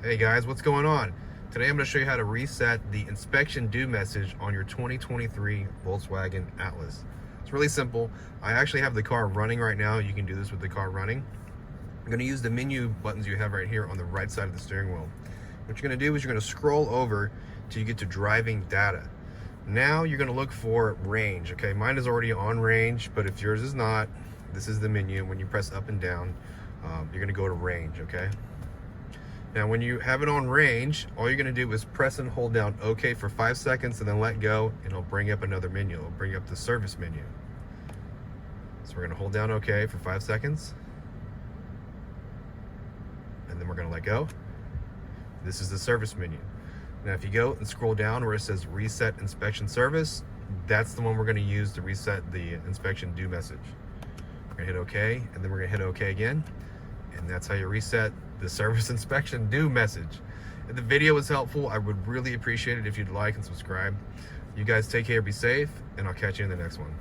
Hey guys, what's going on? Today I'm going to show you how to reset the inspection due message on your 2023 Volkswagen Atlas. It's really simple. I actually have the car running right now. You can do this with the car running. I'm going to use the menu buttons you have right here on the right side of the steering wheel. What you're going to do is you're going to scroll over till you get to driving data. Now you're going to look for range. Okay, mine is already on range, but if yours is not, this is the menu. When you press up and down, you're going to go to range. Okay. Now when you have it on range, all you're going to do is press and hold down OK for 5 seconds and then let go, and it'll bring up another menu. It'll bring up the service menu. So we're going to hold down OK for 5 seconds, and then we're going to let go. This is the service menu. Now if you go and scroll down where it says reset inspection service, that's the one we're going to use to reset the inspection due message. We're going to hit OK, and then we're going to hit OK again, and that's how you reset the service inspection due message. If the video was helpful, I would really appreciate it if you'd like and subscribe. You guys take care, be safe, and I'll catch you in the next one.